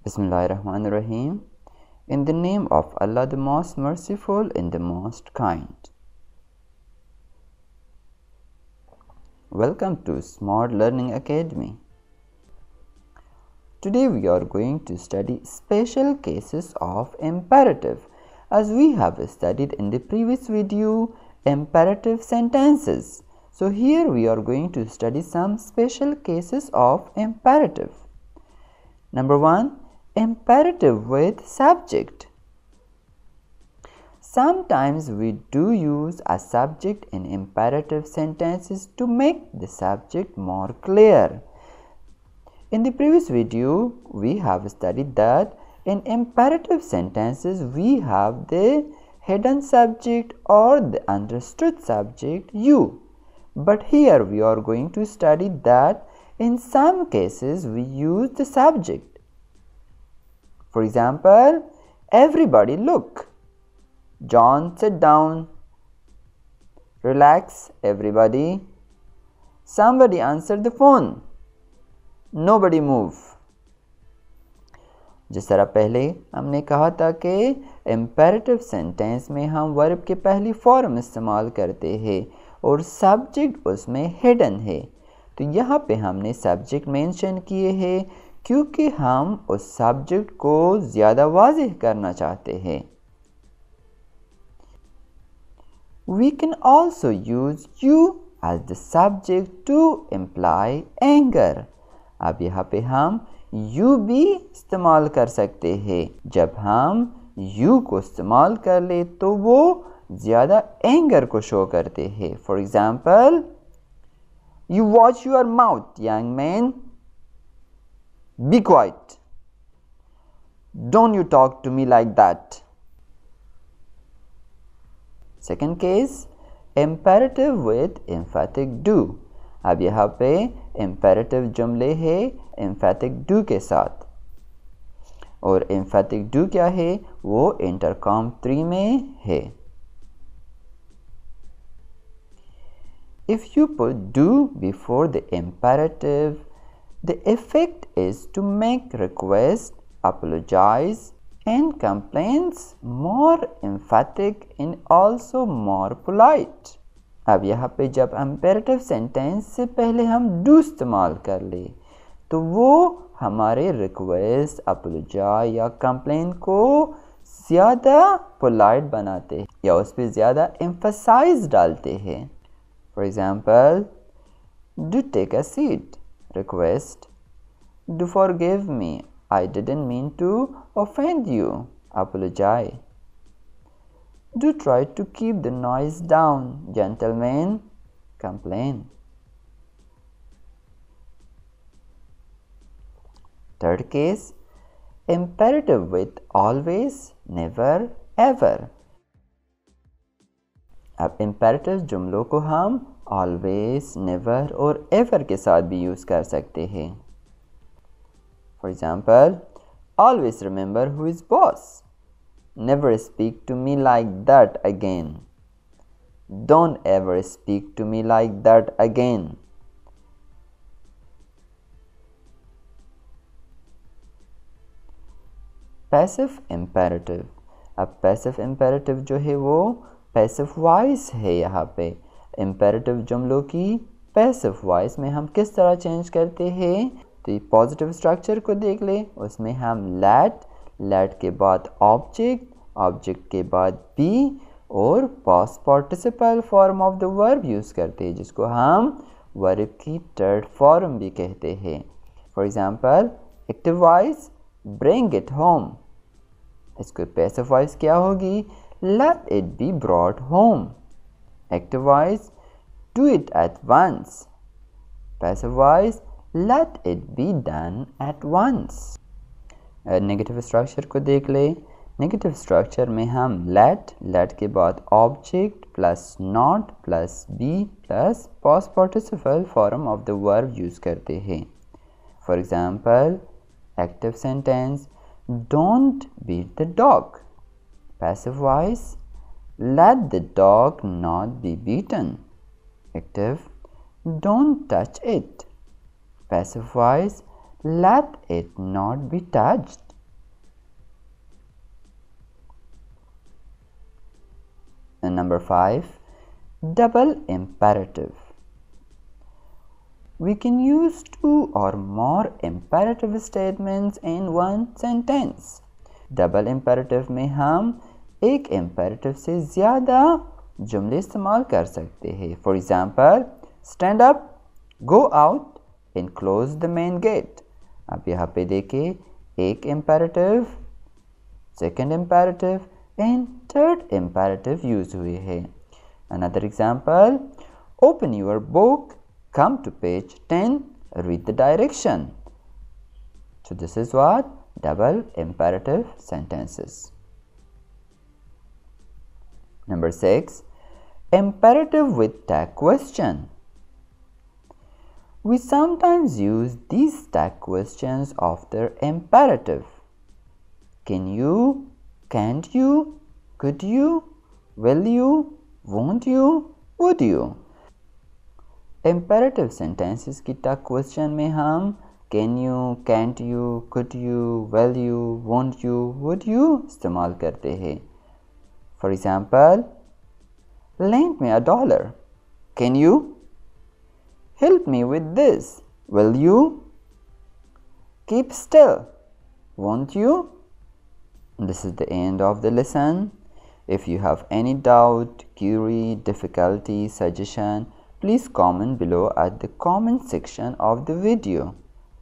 Bismillahirrahmanirrahim. In the name of Allah, the most merciful and the most kind. Welcome to Smart Learning Academy. Today we are going to study special cases of imperative. As we have studied in the previous video, imperative sentences. So here we are going to study some special cases of imperative. Number 1. Imperative with subject. Sometimes we do use a subject in imperative sentences to make the subject more clear. In the previous video, we have studied that in imperative sentences we have the hidden subject or the understood subject you. But here we are going to study that in some cases we use the subject. For example, everybody look. John, sit down. Relax, everybody. Somebody answer the phone. Nobody move. जिस तरह पहले हमने कहा था कि imperative sentence में हम verb के पहली form इस्तेमाल करते हैं और subject उसमें hidden है, तो यहाँ पे हमने subject mention किए हैं क्योंकि हम उस subject को ज़्यादा वाज़ेह करना चाहते हैं. We can also use you as the subject to imply anger. अब यहाँ पे हम you भी इस्तेमाल कर सकते हैं. जब हम you को इस्तेमाल कर ले तो वो ज़्यादा anger को शो करते हैं. For example, you watch your mouth, young man. Be quiet. Don't you talk to me like that. Second case, imperative with emphatic do. अब यहाँ पे imperative जुमले है emphatic do के साथ और emphatic do क्या है वो intercom 3 में है. If you put do before the imperative, the effect is to make request, apologize and complaints more emphatic and also more polite. अब यहाँ पे जब imperative sentence से पहले हम do इस्तेमाल कर ले तो वो हमारे request, apologize या complaint को ज़्यादा polite बनाते हैं या उस पर ज़्यादा emphasize डालते हैं. For example, do take a seat. Request, do forgive me. I didn't mean to offend you. Apologize. Do try to keep the noise down. Gentlemen, complain. Third case, imperative with always, never, ever. अब imperative जुमलों को हम always, never और ever के साथ भी use कर सकते हैं. For example, always remember who is boss. Never speak to me like that again. Don't ever speak to me like that again. Passive imperative. अब passive imperative जो है वो passive voice है. यहाँ पे imperative जुमलों की passive voice में हम किस तरह चेंज करते हैं तो पॉजिटिव स्ट्रक्चर को देख ले. उसमें हम let के बाद ऑब्जेक्ट के बाद be और past participle form of the verb use करते हैं जिसको हम verb की third form भी कहते हैं. For example, active voice bring it home. इसको passive voice क्या होगी let it be brought home. Active voice do it at once. Passive voice let it be done at once. Negative structure को देख ले. Negative structure में हम let के बाद object plus not plus be plus past participle form of the verb use करते हैं. For example, active sentence don't beat the dog. Passive voice let the dog not be beaten. Active, don't touch it. Passive voice, let it not be touched. And number 5, double imperative. We can use 2 or more imperative statements in one sentence. Double imperative में हम एक imperative से ज़्यादा जुमले इस्तेमाल कर सकते हैं. For example, stand up, go out and close the main gate. अब यहाँ पे देखिए, एक imperative, second imperative and third imperative use हुए हैं. Another example, open your book, come to page 10, read the direction. So this is what double imperative sentences. Number 6, imperative with tag question. We sometimes use these tag questions after imperative. Can you, can't you, could you, will you, won't you, would you. Imperative sentences की टग question में हम can you, cantt you, could you, will you, won't you, would you इस्तेमाल करते हैं. For example, lend me $1. Can you? Help me with this. Will you? Keep still. Won't you? This is the end of the lesson. If you have any doubt, query, difficulty, suggestion, please comment below at the comment section of the video.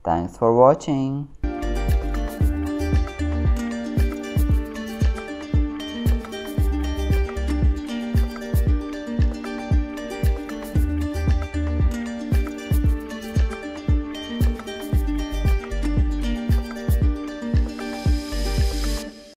Thanks for watching.